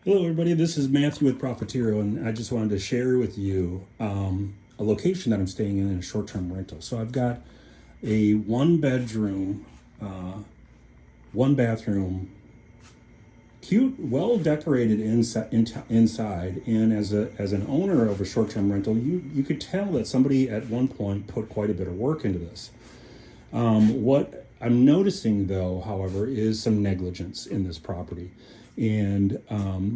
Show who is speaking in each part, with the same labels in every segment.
Speaker 1: Hello, everybody. This is Matthew with Profitero, and I just wanted to share with you a location that I'm staying in a short-term rental. So I've got a one-bedroom, one-bathroom, cute, well-decorated inside. And as an owner of a short-term rental, you could tell that somebody at one point put quite a bit of work into this. What I'm noticing, though, however, is some negligence in this property. And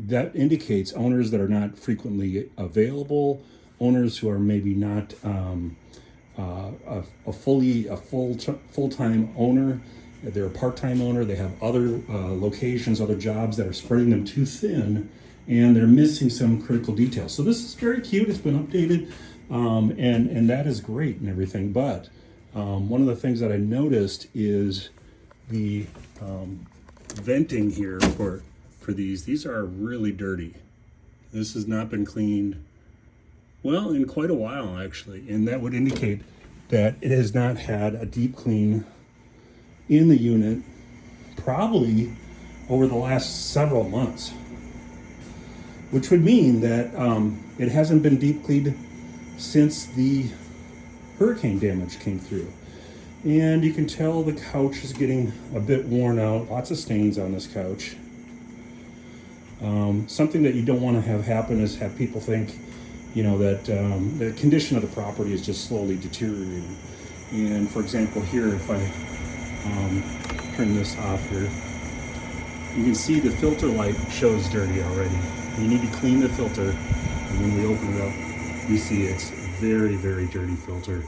Speaker 1: that indicates owners that are not frequently available, owners who are maybe not full-time owner. They're a part-time owner. They have other locations, other jobs that are spreading them too thin, and they're missing some critical details. So this is very cute. It's been updated, and that is great and everything. But one of the things that I noticed is the venting here for these. These are really dirty. This has not been cleaned, well, in quite a while, actually. And that would indicate that it has not had a deep clean in the unit, probably over the last several months, which would mean that it hasn't been deep cleaned since the hurricane damage came through. And you can tell the couch is getting a bit worn out, lots of stains on this couch. Something that you don't want to have happen is have people think, that the condition of the property is just slowly deteriorating. And for example, here, if I turn this off here, you can see the filter light shows dirty already. You need to clean the filter, and when we open it up, we see it's very, very dirty filter.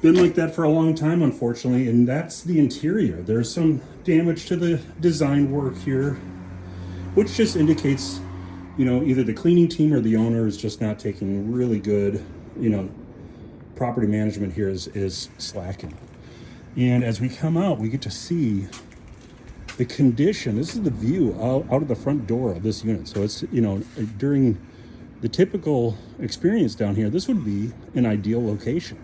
Speaker 1: Been like that for a long time, unfortunately, and that's the interior. There's some damage to the design work here, which just indicates, either the cleaning team or the owner is just not taking really good, property management here is slacking. And as we come out, we get to see the condition. This is the view out of the front door of this unit. So it's, during the typical experience down here, this would be an ideal location.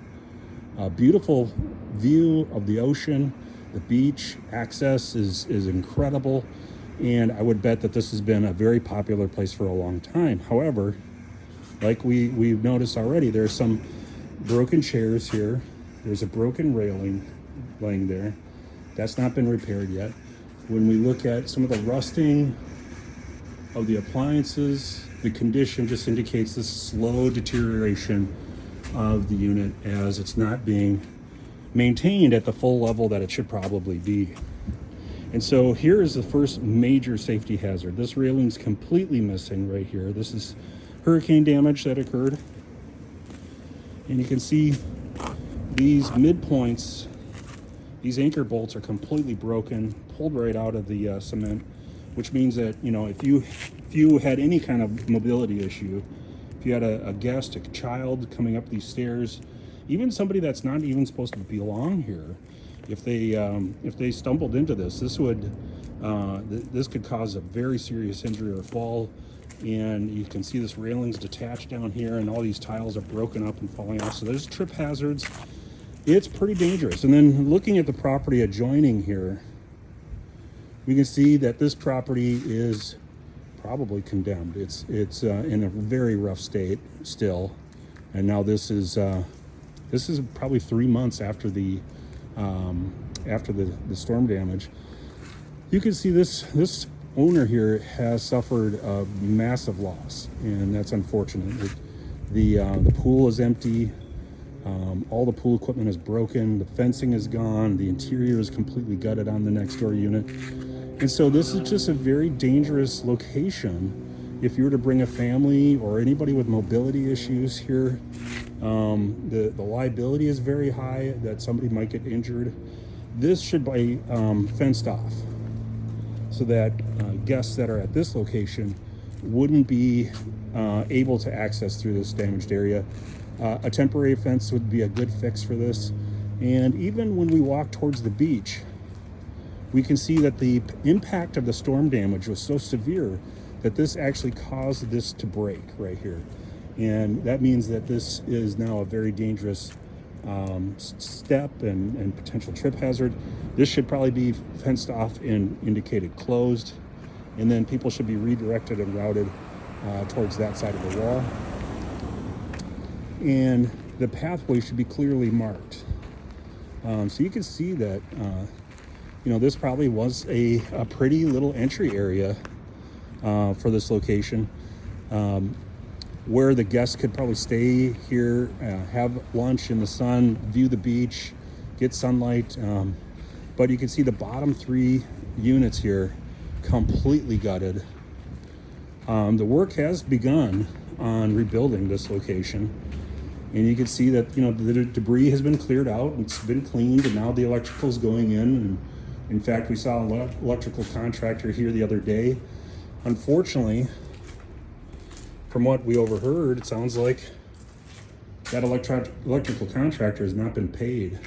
Speaker 1: A beautiful view of the ocean, the beach, access is incredible. And I would bet that this has been a very popular place for a long time. However, like we've noticed already, there's some broken chairs here. There's a broken railing laying there. That's not been repaired yet. When we look at some of the rusting of the appliances, the condition just indicates this slow deterioration of the unit as it's not being maintained at the full level that it should probably be. And so here is the first major safety hazard. This railing's completely missing right here. This is hurricane damage that occurred. And you can see these midpoints, these anchor bolts are completely broken, pulled right out of the cement, which means that, if you had any kind of mobility issue, if you had a guest, a child coming up these stairs, even somebody that's not even supposed to belong here, if they stumbled into this could cause a very serious injury or fall. And you can see this railing's detached down here, and all these tiles are broken up and falling off. So there's trip hazards. It's pretty dangerous. And then looking at the property adjoining here, we can see that this property is probably condemned. It's in a very rough state still. And now this is probably 3 months after the storm damage. You can see this owner here has suffered a massive loss, and that's unfortunate. The pool is empty. All the pool equipment is broken. The fencing is gone. The interior is completely gutted on the next door unit. And so this is just a very dangerous location if you were to bring a family or anybody with mobility issues here. The liability is very high that somebody might get injured. This should be fenced off so that guests that are at this location wouldn't be able to access through this damaged area. A temporary fence would be a good fix for this. And even when we walk towards the beach, we can see that the impact of the storm damage was so severe that this actually caused this to break right here. And that means that this is now a very dangerous step and potential trip hazard. This should probably be fenced off and indicated closed. and then people should be redirected and routed towards that side of the wall. And the pathway should be clearly marked. So you can see that, this probably was a pretty little entry area for this location, where the guests could probably stay here, have lunch in the sun, view the beach, get sunlight. But you can see the bottom 3 units here completely gutted. The work has begun on rebuilding this location. And you can see that, the debris has been cleared out, it's been cleaned, and now the electrical is going in. And in fact, we saw an electrical contractor here the other day. Unfortunately, from what we overheard, it sounds like that electrical contractor has not been paid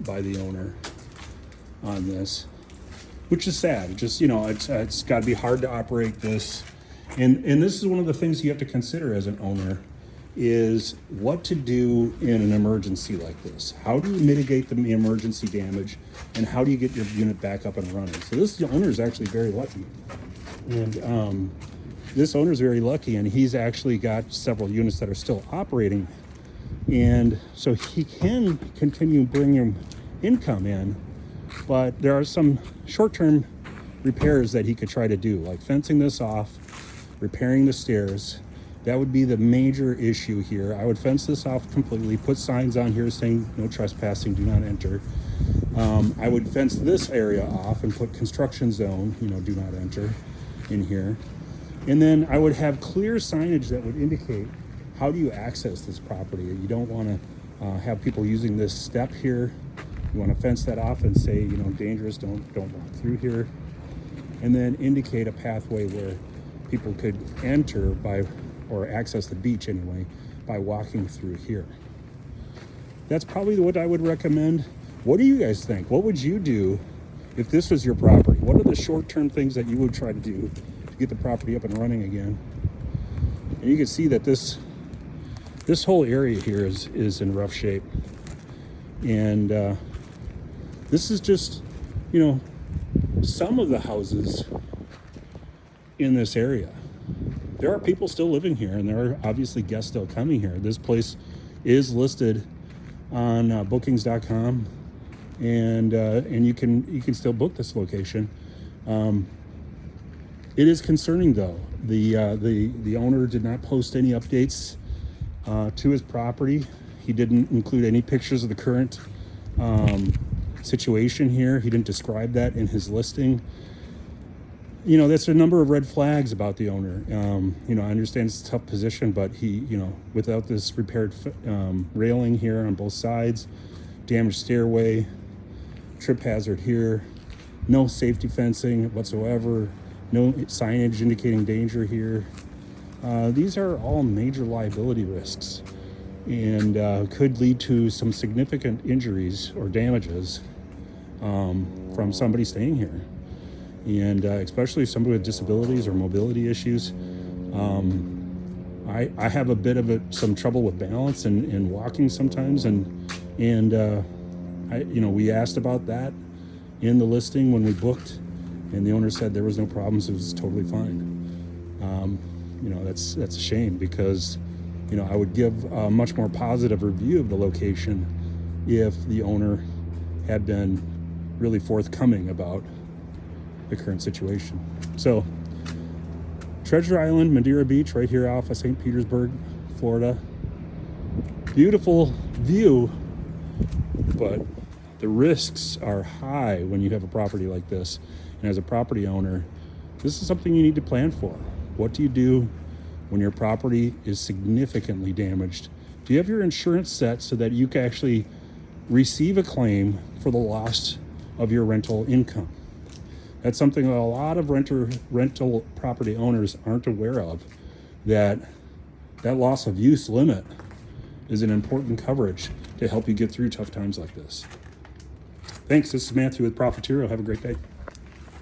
Speaker 1: by the owner on this, which is sad. Just, it's got to be hard to operate this. And this is one of the things you have to consider as an owner, is what to do in an emergency like this. How do you mitigate the emergency damage, and how do you get your unit back up and running? So this owner is actually very lucky. And this owner is very lucky, and he's actually got several units that are still operating. And so he can continue bringing income in, but there are some short-term repairs that he could try to do, like fencing this off, repairing the stairs. That would be the major issue here. I would fence this off completely, put signs on here saying no trespassing, do not enter. I would fence this area off and put construction zone, do not enter in here. And then I would have clear signage that would indicate how do you access this property. You don't want to have people using this step here. You want to fence that off and say, dangerous, don't walk through here. And then indicate a pathway where people could enter or access the beach anyway, by walking through here. That's probably what I would recommend. What do you guys think? What would you do if this was your property? What are the short-term things that you would try to do to get the property up and running again? And you can see that this whole area here is in rough shape. And this is just, some of the houses in this area. There are people still living here, and there are obviously guests still coming here. This place is listed on bookings.com, and you can still book this location. It is concerning though. The owner did not post any updates to his property. He didn't include any pictures of the current situation here. He didn't describe that in his listing. That's a number of red flags about the owner. I understand it's a tough position, but he, without this repaired railing here on both sides, damaged stairway, trip hazard here, no safety fencing whatsoever, no signage indicating danger here. These are all major liability risks, and could lead to some significant injuries or damages from somebody staying here. And especially somebody with disabilities or mobility issues. I have a bit of some trouble with balance and walking sometimes, and we asked about that in the listing when we booked, and the owner said there was no problems, it was totally fine. That's a shame, because I would give a much more positive review of the location if the owner had been really forthcoming about the current situation. So, Treasure Island, Madeira Beach, right here off of St. Petersburg, Florida. Beautiful view, but the risks are high when you have a property like this. And as a property owner, this is something you need to plan for. What do you do when your property is significantly damaged? Do you have your insurance set so that you can actually receive a claim for the loss of your rental income? That's something that a lot of rental property owners aren't aware of, that loss of use limit is an important coverage to help you get through tough times like this. Thanks. This is Matthew with Profitero. Have a great day.